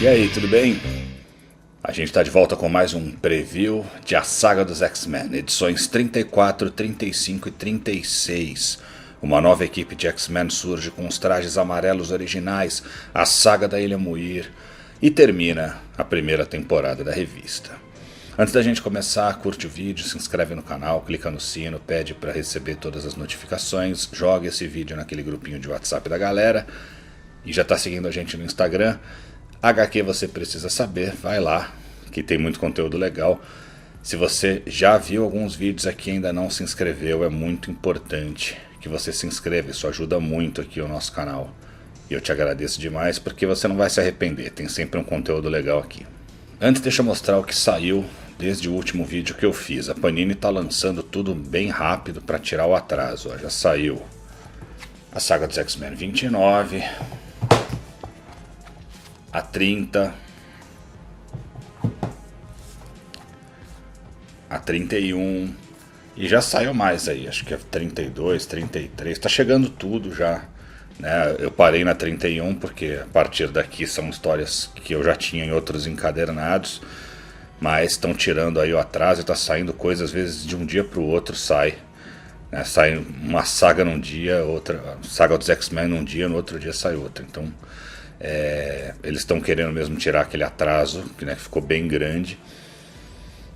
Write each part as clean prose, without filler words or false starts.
E aí, tudo bem? A gente está de volta com mais um preview de A Saga dos X-Men, edições 34, 35 e 36. Uma nova equipe de X-Men surge com os trajes amarelos originais, a saga da Ilha Muir, e termina a primeira temporada da revista. Antes da gente começar, curte o vídeo, se inscreve no canal, clica no sino, pede para receber todas as notificações, joga esse vídeo naquele grupinho de WhatsApp da galera, e já está seguindo a gente no Instagram. HQ Você Precisa Saber, vai lá, que tem muito conteúdo legal. Se você já viu alguns vídeos aqui e ainda não se inscreveu, é muito importante que você se inscreva, isso ajuda muito aqui o nosso canal. E eu te agradeço demais porque você não vai se arrepender, tem sempre um conteúdo legal aqui. Antes deixa eu mostrar o que saiu desde o último vídeo que eu fiz. A Panini está lançando tudo bem rápido para tirar o atraso. Ó, já saiu a Saga dos X-Men 29, a 30, a 31 e já saiu mais aí, acho que é 32, 33, tá chegando tudo já, né? Eu parei na 31 porque a partir daqui são histórias que eu já tinha em outros encadernados, mas estão tirando aí o atraso e tá saindo coisa às vezes de um dia pro outro sai, né? Sai uma saga num dia, outra saga dos X-Men num dia, no outro dia sai outra, então eles estão querendo mesmo tirar aquele atraso, né, que ficou bem grande.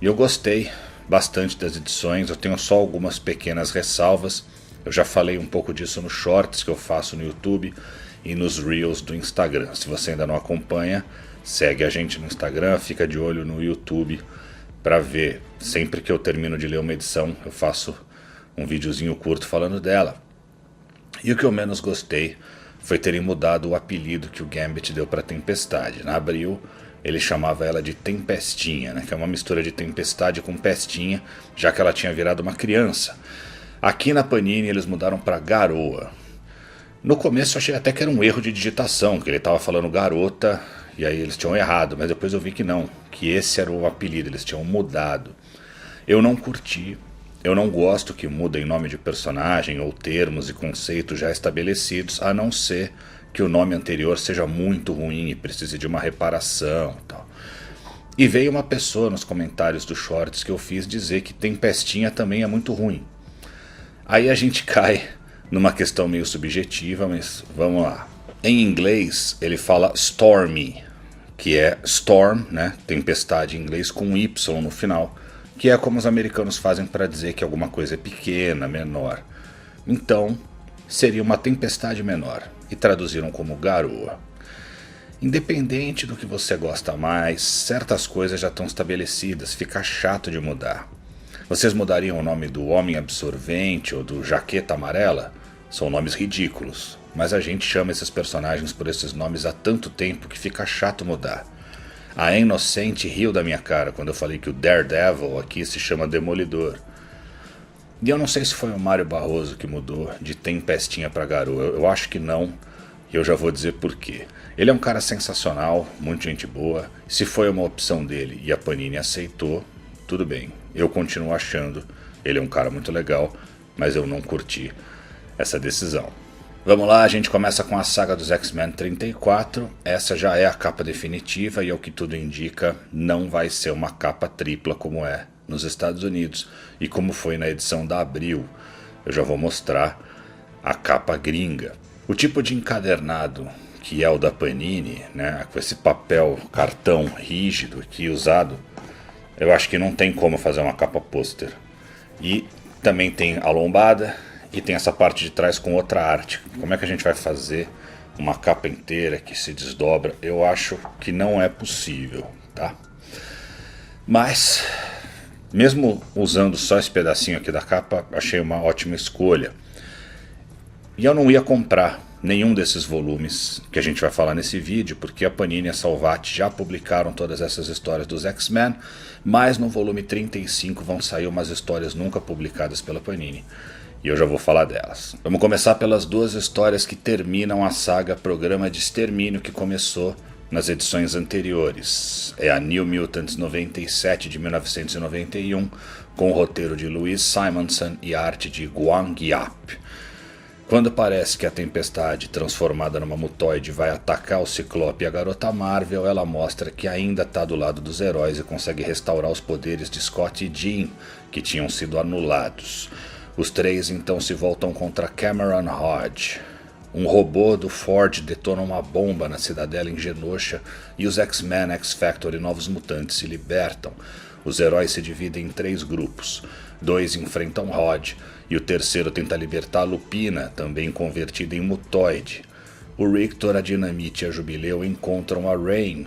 E eu gostei bastante das edições, eu tenho só algumas pequenas ressalvas. Eu já falei um pouco disso nos shorts que eu faço no YouTube e nos Reels do Instagram. Se você ainda não acompanha, segue a gente no Instagram, fica de olho no YouTube para ver. Sempre que eu termino de ler uma edição, eu faço um videozinho curto falando dela. E o que eu menos gostei foi terem mudado o apelido que o Gambit deu para Tempestade. Na Abril, ele chamava ela de Tempestinha, né, que é uma mistura de Tempestade com Pestinha, já que ela tinha virado uma criança. Aqui na Panini eles mudaram para Garoa. No começo eu achei até que era um erro de digitação, que ele estava falando garota, e aí eles tinham errado, mas depois eu vi que não, que esse era o apelido, eles tinham mudado. Eu não curti. Eu não gosto que mudem nome de personagem ou termos e conceitos já estabelecidos, a não ser que o nome anterior seja muito ruim e precise de uma reparação e tal. E veio uma pessoa nos comentários dos shorts que eu fiz dizer que Tempestinha também é muito ruim. Aí a gente cai numa questão meio subjetiva, mas vamos lá. Em inglês ele fala Stormy, que é Storm, né, tempestade em inglês com Y no final, que é como os americanos fazem para dizer que alguma coisa é pequena, menor. Então, seria uma tempestade menor, e traduziram como garoa. Independente do que você gosta mais, certas coisas já estão estabelecidas, fica chato de mudar. Vocês mudariam o nome do Homem Absorvente ou do Jaqueta Amarela? São nomes ridículos, mas a gente chama esses personagens por esses nomes há tanto tempo que fica chato mudar. A Inocente riu da minha cara quando eu falei que o Daredevil aqui se chama Demolidor. E eu não sei se foi o Mário Barroso que mudou de Tempestinha para Garoa. Eu acho que não, e eu já vou dizer por quê. Ele é um cara sensacional, muito gente boa. Se foi uma opção dele e a Panini aceitou, tudo bem. Eu continuo achando ele é um cara muito legal, mas eu não curti essa decisão. Vamos lá, a gente começa com a Saga dos X-Men 34, essa já é a capa definitiva e ao que tudo indica não vai ser uma capa tripla como é nos Estados Unidos e como foi na edição da Abril. Eu já vou mostrar a capa gringa. O tipo de encadernado que é o da Panini, né, com esse papel cartão rígido aqui usado, eu acho que não tem como fazer uma capa pôster. E também tem a lombada. E tem essa parte de trás com outra arte. Como é que a gente vai fazer uma capa inteira que se desdobra? Eu acho que não é possível, tá? Mas, mesmo usando só esse pedacinho aqui da capa, achei uma ótima escolha. E eu não ia comprar nenhum desses volumes que a gente vai falar nesse vídeo, porque a Panini e a Salvat já publicaram todas essas histórias dos X-Men, mas no volume 35 vão sair umas histórias nunca publicadas pela Panini. E eu já vou falar delas. Vamos começar pelas duas histórias que terminam a saga Programa de Extermínio que começou nas edições anteriores. É a New Mutants 97 de 1991, com o roteiro de Louise Simonson e a arte de Guang Yap. Quando parece que a Tempestade, transformada numa mutoide, vai atacar o Ciclope e a Garota Marvel, ela mostra que ainda está do lado dos heróis e consegue restaurar os poderes de Scott e Jean, que tinham sido anulados. Os três então se voltam contra Cameron Hodge. Um robô do Ford detona uma bomba na cidadela em Genosha e os X-Men, X-Factor e Novos Mutantes se libertam. Os heróis se dividem em 3 grupos. 2 enfrentam Hodge e o terceiro tenta libertar a Lupina, também convertida em mutoide. O Rictor, a Dinamite e a Jubileu encontram a Rain.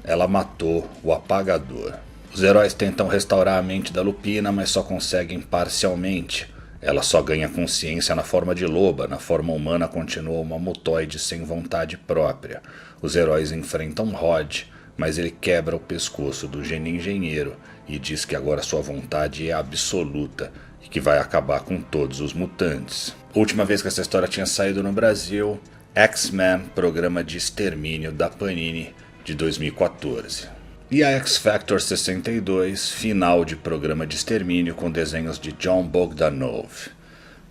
Ela matou o Apagador. Os heróis tentam restaurar a mente da Lupina, mas só conseguem parcialmente. Ela só ganha consciência na forma de loba, na forma humana continua uma mutoide sem vontade própria. Os heróis enfrentam Hodge, mas ele quebra o pescoço do gênio engenheiro e diz que agora sua vontade é absoluta e que vai acabar com todos os mutantes. Última vez que essa história tinha saído no Brasil, X-Men, programa de extermínio da Panini de 2014. E a X-Factor 62, final de programa de extermínio com desenhos de John Bogdanove.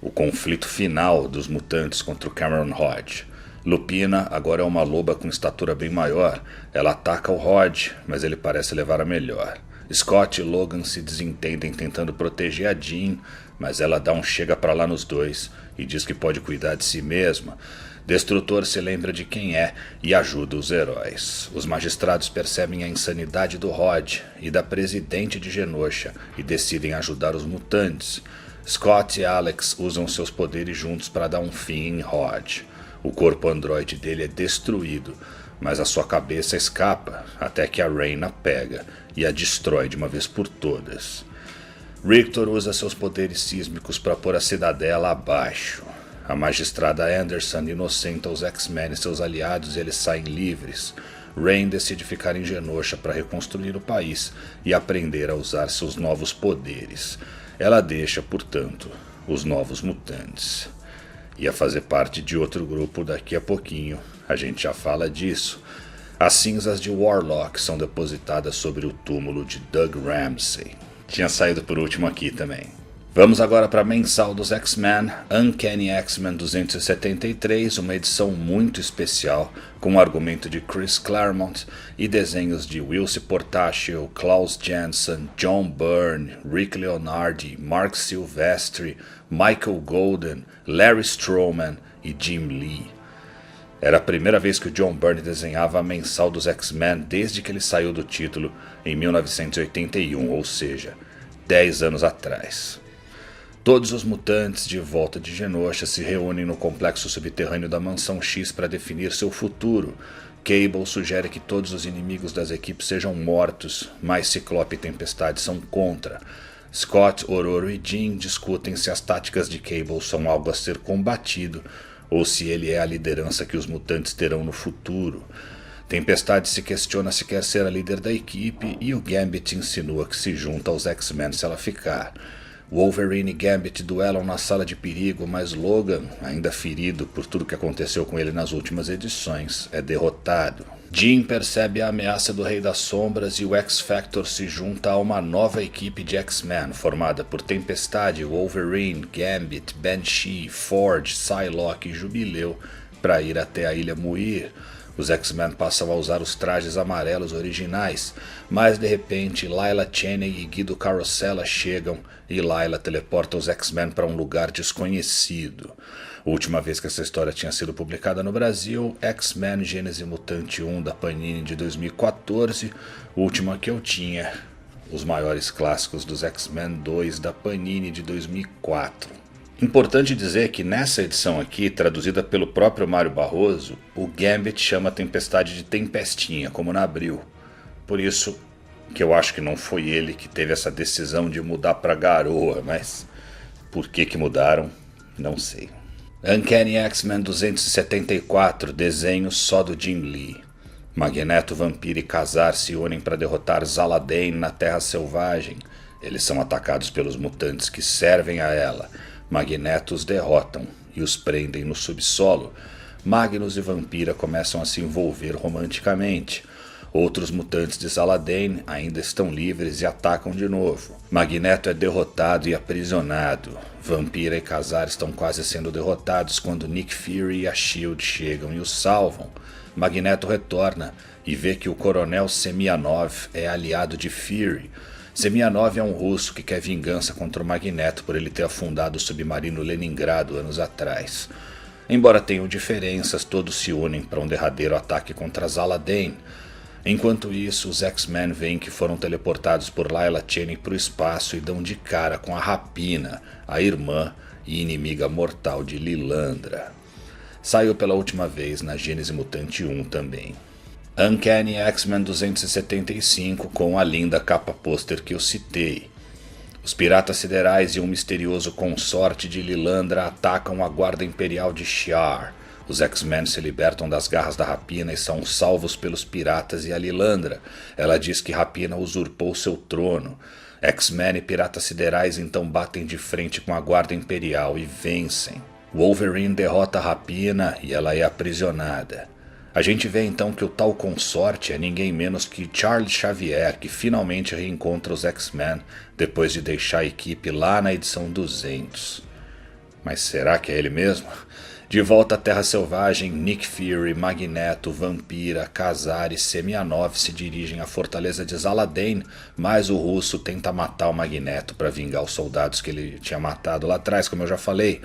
O conflito final dos mutantes contra o Cameron Hodge. Lupina agora é uma loba com estatura bem maior. Ela ataca o Hodge, mas ele parece levar a melhor. Scott e Logan se desentendem tentando proteger a Jean, mas ela dá um chega pra lá nos dois e diz que pode cuidar de si mesma. Destrutor se lembra de quem é e ajuda os heróis. Os magistrados percebem a insanidade do Hodge e da presidente de Genosha e decidem ajudar os mutantes. Scott e Alex usam seus poderes juntos para dar um fim em Hodge. O corpo androide dele é destruído, mas a sua cabeça escapa até que a Rain a pega e a destrói de uma vez por todas. Rictor usa seus poderes sísmicos para pôr a cidadela abaixo. A magistrada Anderson inocenta os X-Men e seus aliados e eles saem livres. Rain decide ficar em Genosha para reconstruir o país e aprender a usar seus novos poderes. Ela deixa, portanto, os Novos Mutantes. Ia fazer parte de outro grupo daqui a pouquinho, a gente já fala disso. As cinzas de Warlock são depositadas sobre o túmulo de Doug Ramsey. Tinha saído por último aqui também. Vamos agora para a mensal dos X-Men, Uncanny X-Men 273, uma edição muito especial, com o argumento de Chris Claremont e desenhos de Wilcy Portacio, Klaus Janson, John Byrne, Rick Leonardi, Mark Silvestri, Michael Golden, Larry Stroman e Jim Lee. Era a primeira vez que o John Byrne desenhava a mensal dos X-Men desde que ele saiu do título em 1981, ou seja, 10 anos atrás. Todos os mutantes de volta de Genosha se reúnem no complexo subterrâneo da Mansão X para definir seu futuro. Cable sugere que todos os inimigos das equipes sejam mortos, mas Ciclope e Tempestade são contra. Scott, Ororo e Jean discutem se as táticas de Cable são algo a ser combatido ou se ele é a liderança que os mutantes terão no futuro. Tempestade se questiona se quer ser a líder da equipe e o Gambit insinua que se junta aos X-Men se ela ficar. Wolverine e Gambit duelam na sala de perigo, mas Logan, ainda ferido por tudo que aconteceu com ele nas últimas edições, é derrotado. Jean percebe a ameaça do Rei das Sombras e o X-Factor se junta a uma nova equipe de X-Men, formada por Tempestade, Wolverine, Gambit, Banshee, Forge, Psylocke e Jubileu, para ir até a Ilha Muir. Os X-Men passam a usar os trajes amarelos originais, mas de repente Lila Cheney e Guido Carosella chegam e Lila teleporta os X-Men para um lugar desconhecido. A última vez que essa história tinha sido publicada no Brasil, X-Men Gênese Mutante 1 da Panini de 2014, última que eu tinha, os maiores clássicos dos X-Men 2 da Panini de 2004. Importante dizer que nessa edição aqui, traduzida pelo próprio Mário Barroso, o Gambit chama a Tempestade de Tempestinha, como na Abril. Por isso que eu acho que não foi ele que teve essa decisão de mudar para Garoa, mas por que mudaram, não sei. Uncanny X-Men 274, desenho só do Jim Lee. Magneto, Vampiro e Kazar se unem para derrotar Zaladane na Terra Selvagem. Eles são atacados pelos mutantes que servem a ela. Magneto os derrotam e os prendem no subsolo. Magnus e Vampira começam a se envolver romanticamente. Outros mutantes de Zaladane ainda estão livres e atacam de novo. Magneto é derrotado e aprisionado. Vampira e Kazar estão quase sendo derrotados quando Nick Fury e a S.H.I.E.L.D. chegam e os salvam. Magneto retorna e vê que o Coronel Semyonov é aliado de Fury. Semyonov é um russo que quer vingança contra o Magneto por ele ter afundado o submarino Leningrado anos atrás. Embora tenham diferenças, todos se unem para um derradeiro ataque contra Zaladin. Enquanto isso, os X-Men veem que foram teleportados por Layla Cheney para o espaço e dão de cara com a Rapina, a irmã e inimiga mortal de Lilandra. Saiu pela última vez na Gênese Mutante 1 também. Uncanny X-Men 275 com a linda capa pôster que eu citei. Os piratas siderais e um misterioso consorte de Lilandra atacam a guarda imperial de Shi'ar. Os X-Men se libertam das garras da Rapina e são salvos pelos piratas e a Lilandra. Ela diz que Rapina usurpou seu trono. X-Men e piratas siderais então batem de frente com a guarda imperial e vencem. Wolverine derrota a Rapina e ela é aprisionada. A gente vê então que o tal consorte é ninguém menos que Charles Xavier, que finalmente reencontra os X-Men depois de deixar a equipe lá na edição 200. Mas será que é ele mesmo? De volta à Terra Selvagem, Nick Fury, Magneto, Vampira, Kazar e Semyonov se dirigem à fortaleza de Zaladin, mas o russo tenta matar o Magneto para vingar os soldados que ele tinha matado lá atrás, como eu já falei.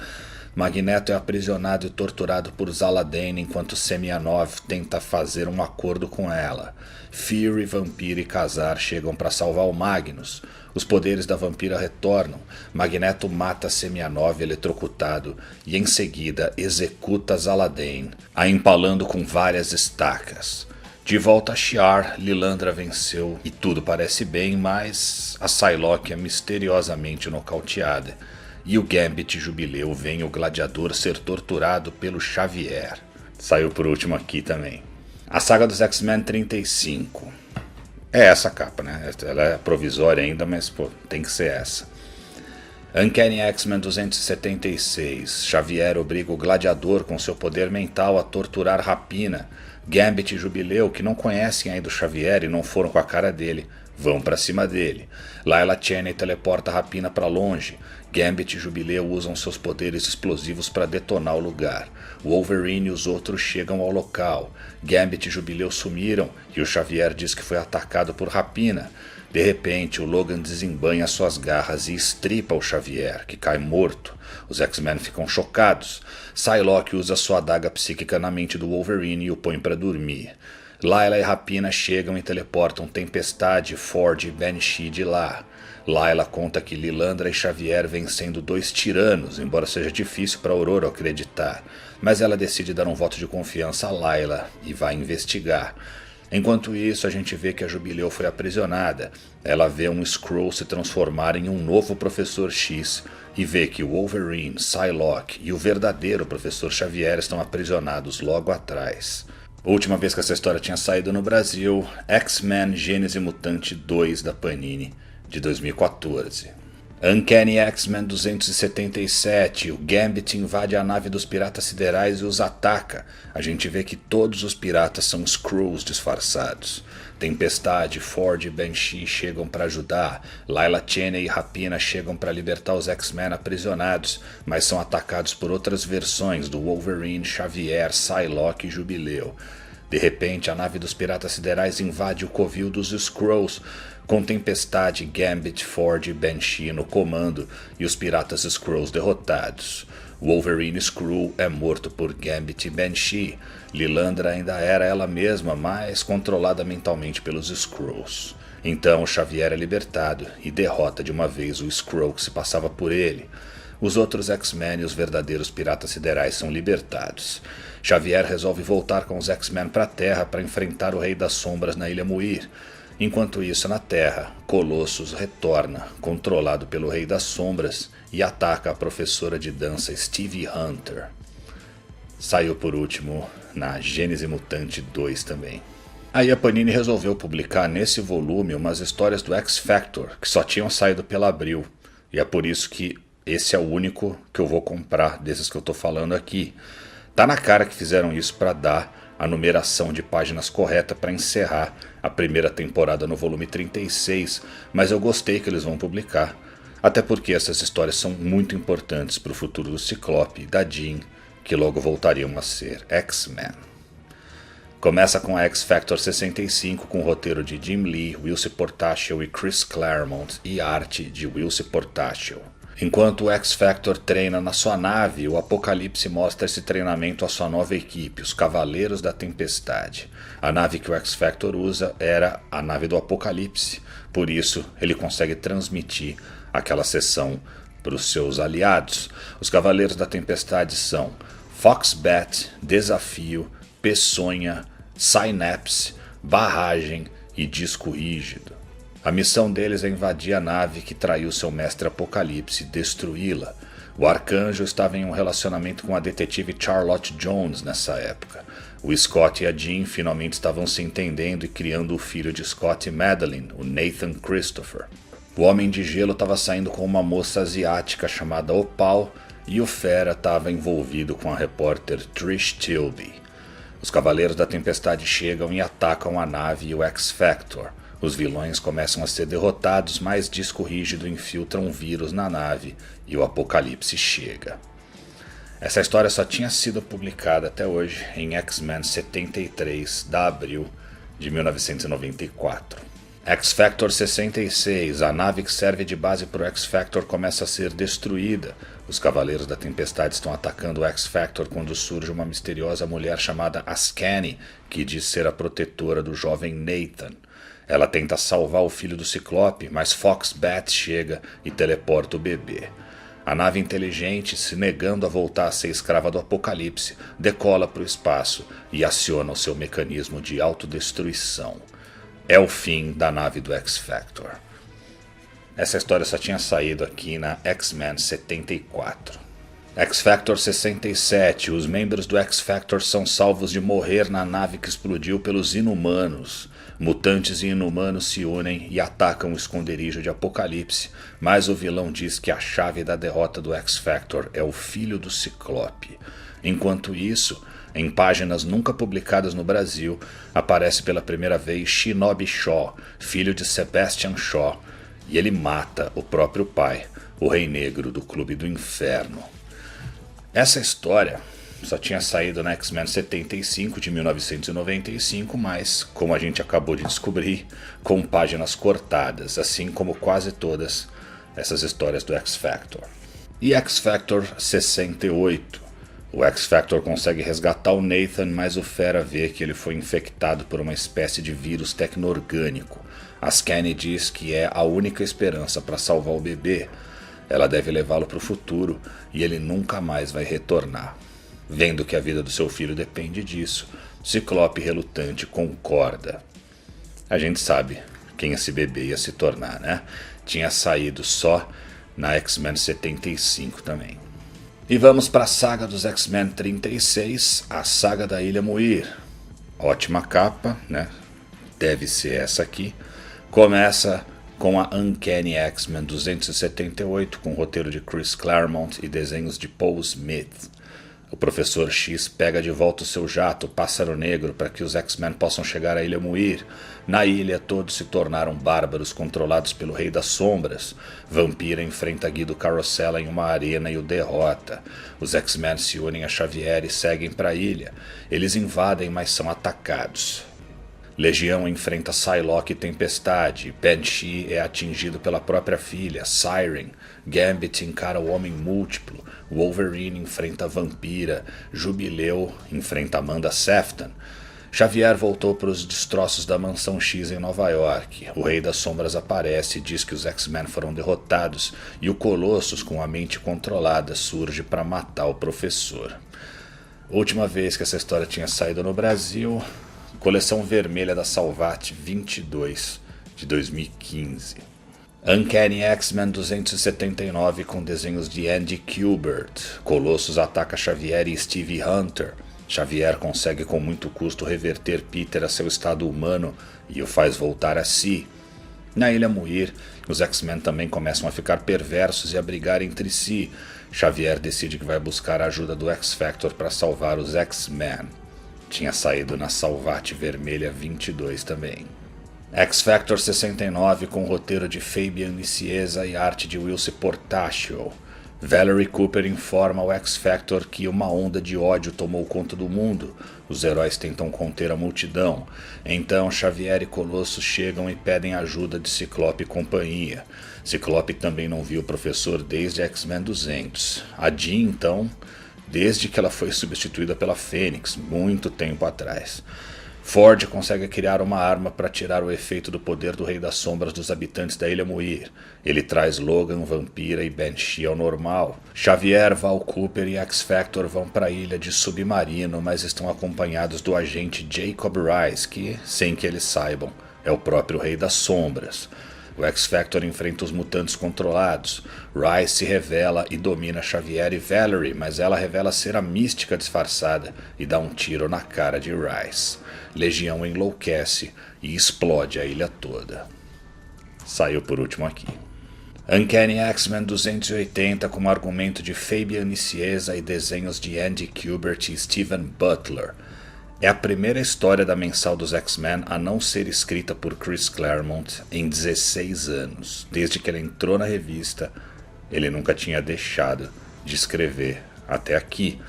Magneto é aprisionado e torturado por Zaladin enquanto Semyonov tenta fazer um acordo com ela. Fury, Vampira e Kazar chegam para salvar o Magnus. Os poderes da Vampira retornam. Magneto mata Semyonov eletrocutado e em seguida executa Zaladin, a empalando com várias estacas. De volta a Shi'ar, Lilandra venceu e tudo parece bem, mas a Psylocke é misteriosamente nocauteada. E o Gambit Jubileu vem o gladiador ser torturado pelo Xavier. Saiu por último aqui também. A saga dos X-Men 35. É essa a capa, né? Ela é provisória ainda, mas pô, tem que ser essa. Uncanny X-Men 276. Xavier obriga o gladiador com seu poder mental a torturar Rapina. Gambit e Jubileu, que não conhecem ainda o Xavier e não foram com a cara dele, vão pra cima dele. Layla Cheney teleporta Rapina para longe. Gambit e Jubileu usam seus poderes explosivos para detonar o lugar. Wolverine e os outros chegam ao local. Gambit e Jubileu sumiram e o Xavier diz que foi atacado por Rapina. De repente, o Logan desembanha suas garras e estripa o Xavier, que cai morto. Os X-Men ficam chocados. Psylocke usa sua adaga psíquica na mente do Wolverine e o põe para dormir. Layla e Rapina chegam e teleportam Tempestade, Ford e Banshee de lá. Layla conta que Lilandra e Xavier vêm sendo dois tiranos, embora seja difícil para Aurora acreditar. Mas ela decide dar um voto de confiança a Layla e vai investigar. Enquanto isso, a gente vê que a Jubileu foi aprisionada. Ela vê um Skrull se transformar em um novo Professor X e vê que o Wolverine, Psylocke e o verdadeiro Professor Xavier estão aprisionados logo atrás. A última vez que essa história tinha saído no Brasil, X-Men Gênese Mutante 2 da Panini, de 2014. Uncanny X-Men 277, o Gambit invade a nave dos piratas siderais e os ataca. A gente vê que todos os piratas são Skrulls disfarçados. Tempestade, Ford e Banshee chegam para ajudar. Layla Cheney e Rapina chegam para libertar os X-Men aprisionados, mas são atacados por outras versões do Wolverine, Xavier, Psylocke e Jubileu. De repente, a nave dos piratas siderais invade o covil dos Skrulls, com Tempestade, Gambit, Ford e Banshee no comando e os piratas Skrulls derrotados. Wolverine Skrull é morto por Gambit e Banshee. Lilandra ainda era ela mesma, mas controlada mentalmente pelos Skrulls. Então Xavier é libertado e derrota de uma vez o Skrull que se passava por ele. Os outros X-Men e os verdadeiros piratas siderais são libertados. Xavier resolve voltar com os X-Men para a Terra para enfrentar o Rei das Sombras na Ilha Muir. Enquanto isso, na Terra, Colossus retorna, controlado pelo Rei das Sombras, e ataca a professora de dança Stevie Hunter. Saiu por último na Gênese Mutante 2 também. Aí a Panini resolveu publicar nesse volume umas histórias do X-Factor, que só tinham saído pela Abril, e é por isso que esse é o único que eu vou comprar desses que eu tô falando aqui. Tá na cara que fizeram isso para dar a numeração de páginas correta para encerrar a primeira temporada no volume 36, mas eu gostei que eles vão publicar, até porque essas histórias são muito importantes para o futuro do Ciclope e da Jean, que logo voltariam a ser X-Men. Começa com a X-Factor 65 com o roteiro de Jim Lee, Wilson Portacio e Chris Claremont e arte de Wilson Portacio. Enquanto o X-Factor treina na sua nave, o Apocalipse mostra esse treinamento à sua nova equipe, os Cavaleiros da Tempestade. A nave que o X-Factor usa era a nave do Apocalipse, por isso ele consegue transmitir aquela sessão para os seus aliados. Os Cavaleiros da Tempestade são Foxbat, Desafio, Peçonha, Synapse, Barragem e Disco Rígido. A missão deles é invadir a nave que traiu seu mestre Apocalipse e destruí-la. O Arcanjo estava em um relacionamento com a detetive Charlotte Jones nessa época. O Scott e a Jean finalmente estavam se entendendo e criando o filho de Scott e Madeline, o Nathan Christopher. O Homem de Gelo estava saindo com uma moça asiática chamada Opal e o Fera estava envolvido com a repórter Trish Tilby. Os Cavaleiros da Tempestade chegam e atacam a nave e o X-Factor. Os vilões começam a ser derrotados, mas Disco Rígido infiltra um vírus na nave e o Apocalipse chega. Essa história só tinha sido publicada até hoje em X-Men 73, de abril de 1994. X-Factor 66, a nave que serve de base para o X-Factor começa a ser destruída. Os Cavaleiros da Tempestade estão atacando o X-Factor quando surge uma misteriosa mulher chamada Askani, que diz ser a protetora do jovem Nathan. Ela tenta salvar o filho do Ciclope, mas Foxbat chega e teleporta o bebê. A nave inteligente, se negando a voltar a ser escrava do Apocalipse, decola para o espaço e aciona o seu mecanismo de autodestruição. É o fim da nave do X-Factor. Essa história só tinha saído aqui na X-Men 74. X-Factor 67. Os membros do X-Factor são salvos de morrer na nave que explodiu pelos Inumanos. Mutantes e Inumanos se unem e atacam o esconderijo de Apocalipse, mas o vilão diz que a chave da derrota do X-Factor é o filho do Ciclope. Enquanto isso, em páginas nunca publicadas no Brasil, aparece pela primeira vez Shinobi Shaw, filho de Sebastian Shaw, e ele mata o próprio pai, o Rei Negro do Clube do Inferno. Essa história só tinha saído na X-Men 75 de 1995, mas, como a gente acabou de descobrir, com páginas cortadas, assim como quase todas essas histórias do X-Factor. E X-Factor 68. O X-Factor consegue resgatar o Nathan, mas o Fera vê que ele foi infectado por uma espécie de vírus tecno-orgânico. Askani diz que é a única esperança para salvar o bebê. Ela deve levá-lo para o futuro e ele nunca mais vai retornar. Vendo que a vida do seu filho depende disso, Ciclope relutante concorda. A gente sabe quem esse bebê ia se tornar, né? Tinha saído só na X-Men 75 também. E vamos para a saga dos X-Men 36, a saga da Ilha Muir. Ótima capa, né? Deve ser essa aqui. Começa com a Uncanny X-Men 278, com roteiro de Chris Claremont e desenhos de Paul Smith. O Professor X pega de volta o seu jato, Pássaro Negro, para que os X-Men possam chegar à Ilha Muir. Na ilha, todos se tornaram bárbaros controlados pelo Rei das Sombras. Vampira enfrenta Guido Carosella em uma arena e o derrota. Os X-Men se unem a Xavier e seguem para a ilha. Eles invadem, mas são atacados. Legião enfrenta Psylocke e Tempestade. Banshee é atingido pela própria filha, Siren. Gambit encara o Homem Múltiplo. Wolverine enfrenta a Vampira. Jubileu enfrenta Amanda Sefton. Xavier voltou para os destroços da Mansão X em Nova York. O Rei das Sombras aparece e diz que os X-Men foram derrotados. E o Colossus, com a mente controlada, surge para matar o professor. Última vez que essa história tinha saído no Brasil... Coleção Vermelha da Salvat 22, de 2015. Uncanny X-Men 279, com desenhos de Andy Kubert. Colossus ataca Xavier e Steve Hunter. Xavier consegue com muito custo reverter Peter a seu estado humano e o faz voltar a si. Na Ilha Muir, os X-Men também começam a ficar perversos e a brigar entre si. Xavier decide que vai buscar a ajuda do X-Factor para salvar os X-Men. Tinha saído na Salvati Vermelha 22 também. X-Factor 69 com roteiro de Fabian Nicieza e arte de Wilson Portacio. Valerie Cooper informa ao X-Factor que uma onda de ódio tomou conta do mundo. Os heróis tentam conter a multidão. Então Xavier e Colosso chegam e pedem ajuda de Ciclope e companhia. Ciclope também não viu o professor desde X-Men 200. A Jean, então, desde que ela foi substituída pela Fênix, muito tempo atrás. Ford consegue criar uma arma para tirar o efeito do poder do Rei das Sombras dos habitantes da Ilha Muir. Ele traz Logan, Vampira e Banshee ao normal. Xavier, Val Cooper e X-Factor vão para a ilha de submarino, mas estão acompanhados do agente Jacob Rice, que, sem que eles saibam, é o próprio Rei das Sombras. O X-Factor enfrenta os mutantes controlados. Rice se revela e domina Xavier e Valerie, mas ela revela ser a Mística disfarçada e dá um tiro na cara de Rice. Legião enlouquece e explode a ilha toda. Saiu por último aqui. Uncanny X-Men 280 com argumento de Fabian Nicieza e desenhos de Andy Kubert e Steven Butler. É a primeira história da mensal dos X-Men a não ser escrita por Chris Claremont em 16 anos. Desde que ele entrou na revista, ele nunca tinha deixado de escrever até aqui.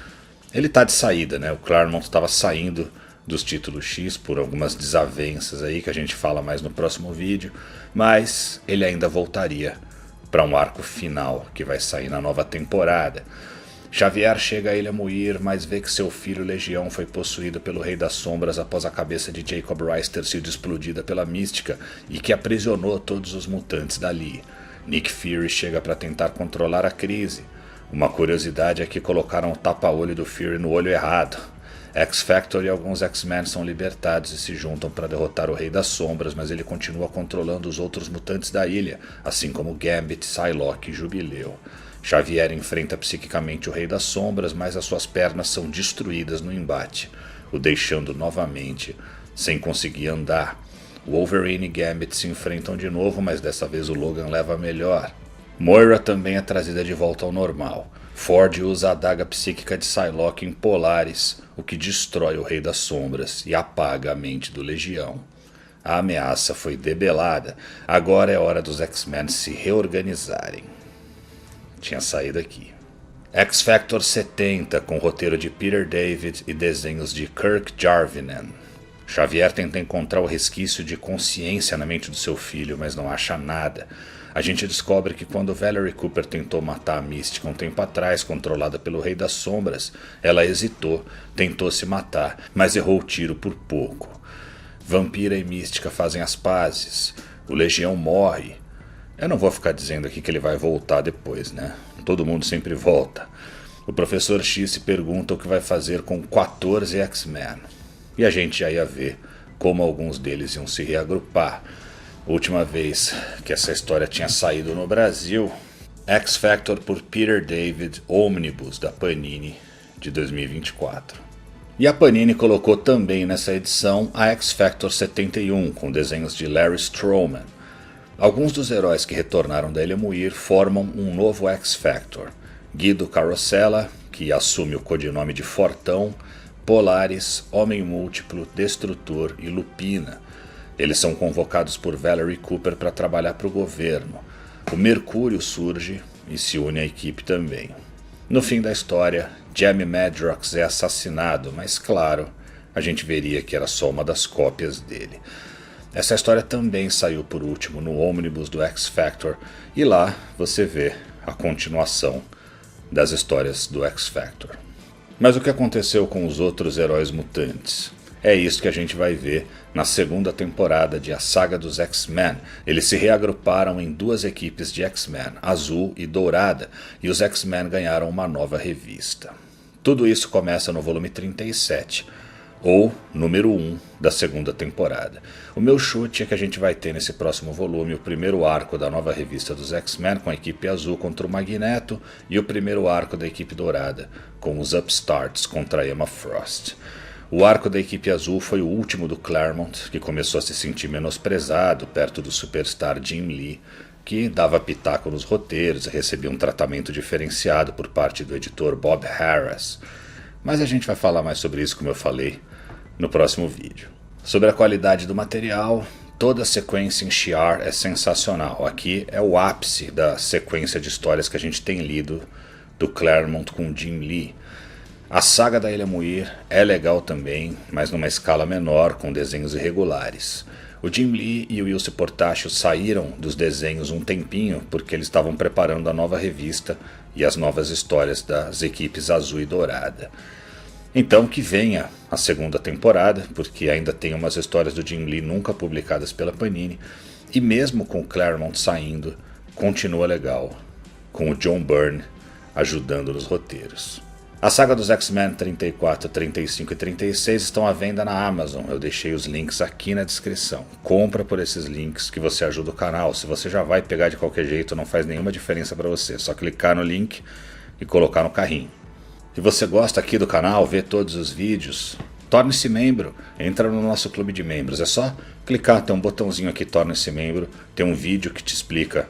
Ele está de saída, né? O Claremont estava saindo dos títulos X por algumas desavenças aí que a gente fala mais no próximo vídeo, mas ele ainda voltaria para um arco final que vai sair na nova temporada. Xavier chega à Ilha Muir, mas vê que seu filho Legião foi possuído pelo Rei das Sombras após a cabeça de Jacob Rice ter sido explodida pela Mística e que aprisionou todos os mutantes dali. Nick Fury chega para tentar controlar a crise. Uma curiosidade é que colocaram o tapa-olho do Fury no olho errado. X-Factor e alguns X-Men são libertados e se juntam para derrotar o Rei das Sombras, mas ele continua controlando os outros mutantes da ilha, assim como Gambit, Psylocke e Jubileu. Xavier enfrenta psiquicamente o Rei das Sombras, mas as suas pernas são destruídas no embate, o deixando novamente sem conseguir andar. Wolverine e Gambit se enfrentam de novo, mas dessa vez o Logan leva a melhor. Moira também é trazida de volta ao normal. Ford usa a adaga psíquica de Psylocke em Polaris, o que destrói o Rei das Sombras e apaga a mente do Legião. A ameaça foi debelada, agora é hora dos X-Men se reorganizarem. Tinha saído aqui. X-Factor 70, com roteiro de Peter David e desenhos de Kirk Jarvinen. Xavier tenta encontrar o resquício de consciência na mente do seu filho, mas não acha nada. A gente descobre que quando Valerie Cooper tentou matar a Mística um tempo atrás, controlada pelo Rei das Sombras, ela hesitou, tentou se matar, mas errou o tiro por pouco. Vampira e Mística fazem as pazes. O Legião morre. Eu não vou ficar dizendo aqui que ele vai voltar depois, né? Todo mundo sempre volta. O Professor X se pergunta o que vai fazer com 14 X-Men. E a gente já ia ver como alguns deles iam se reagrupar. Última vez que essa história tinha saído no Brasil, X-Factor por Peter David, Omnibus da Panini de 2024. E a Panini colocou também nessa edição a X-Factor 71, com desenhos de Larry Stroman. Alguns dos heróis que retornaram da Ilha Muir formam um novo X-Factor. Guido Carosella, que assume o codinome de Fortão, Polaris, Homem Múltiplo, Destrutor e Lupina. Eles são convocados por Valerie Cooper para trabalhar para o governo. O Mercúrio surge e se une à equipe também. No fim da história, Jamie Madrox é assassinado, mas claro, a gente veria que era só uma das cópias dele. Essa história também saiu por último no Omnibus do X-Factor, e lá você vê a continuação das histórias do X-Factor. Mas o que aconteceu com os outros heróis mutantes? É isso que a gente vai ver na segunda temporada de A Saga dos X-Men. Eles se reagruparam em duas equipes de X-Men, Azul e Dourada, e os X-Men ganharam uma nova revista. Tudo isso começa no volume 37, ou número 1 da segunda temporada. O meu chute é que a gente vai ter nesse próximo volume o primeiro arco da nova revista dos X-Men com a equipe azul contra o Magneto e o primeiro arco da equipe dourada com os Upstarts contra a Emma Frost. O arco da equipe azul foi o último do Claremont, que começou a se sentir menosprezado perto do superstar Jim Lee, que dava pitaco nos roteiros e recebia um tratamento diferenciado por parte do editor Bob Harras. Mas a gente vai falar mais sobre isso, como eu falei, no próximo vídeo. Sobre a qualidade do material, toda a sequência em Shi'ar é sensacional. Aqui é o ápice da sequência de histórias que a gente tem lido do Claremont com Jim Lee. A saga da Ilha Muir é legal também, mas numa escala menor, com desenhos irregulares. O Jim Lee e o Wilson Portacio saíram dos desenhos um tempinho porque eles estavam preparando a nova revista e as novas histórias das equipes Azul e Dourada. Então que venha a segunda temporada, porque ainda tem umas histórias do Jim Lee nunca publicadas pela Panini, e mesmo com o Claremont saindo, continua legal, com o John Byrne ajudando nos roteiros. A saga dos X-Men 34, 35 e 36 estão à venda na Amazon. Eu deixei os links aqui na descrição. Compra por esses links que você ajuda o canal. Se você já vai pegar de qualquer jeito, não faz nenhuma diferença para você. É só clicar no link e colocar no carrinho. Se você gosta aqui do canal, vê todos os vídeos, torne-se membro. Entra no nosso clube de membros. É só clicar, tem um botãozinho aqui, torne-se membro. Tem um vídeo que te explica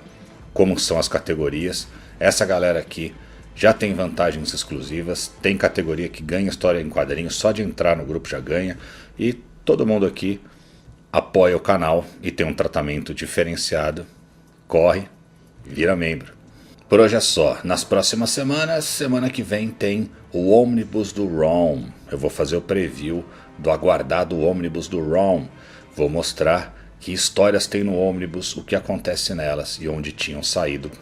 como são as categorias. Essa galera aqui já tem vantagens exclusivas, tem categoria que ganha história em quadrinhos, só de entrar no grupo já ganha, e todo mundo aqui apoia o canal e tem um tratamento diferenciado. Corre, vira membro. Por hoje é só. Nas próximas semanas, semana que vem tem o Ômnibus do Rom. Eu vou fazer o preview do aguardado Ômnibus do Rom. Vou mostrar que histórias tem no ônibus, o que acontece nelas e onde tinham saído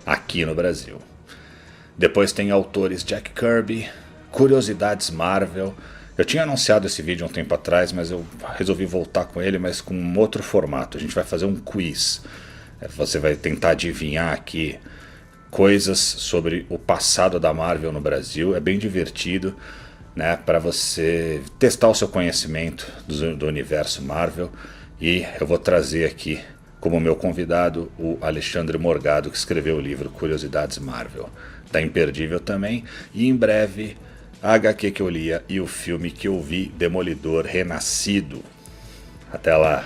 aqui no Brasil. Depois tem autores Jack Kirby, curiosidades Marvel. Eu tinha anunciado esse vídeo há um tempo atrás, mas eu resolvi voltar com ele, mas com um outro formato. A gente vai fazer um quiz. Você vai tentar adivinhar aqui coisas sobre o passado da Marvel no Brasil. É bem divertido, né, para você testar o seu conhecimento do universo Marvel. E eu vou trazer aqui como meu convidado o Alexandre Morgado, que escreveu o livro Curiosidades Marvel. Tá imperdível também. E em breve, a HQ que eu lia e o filme que eu vi, Demolidor Renascido. Até lá!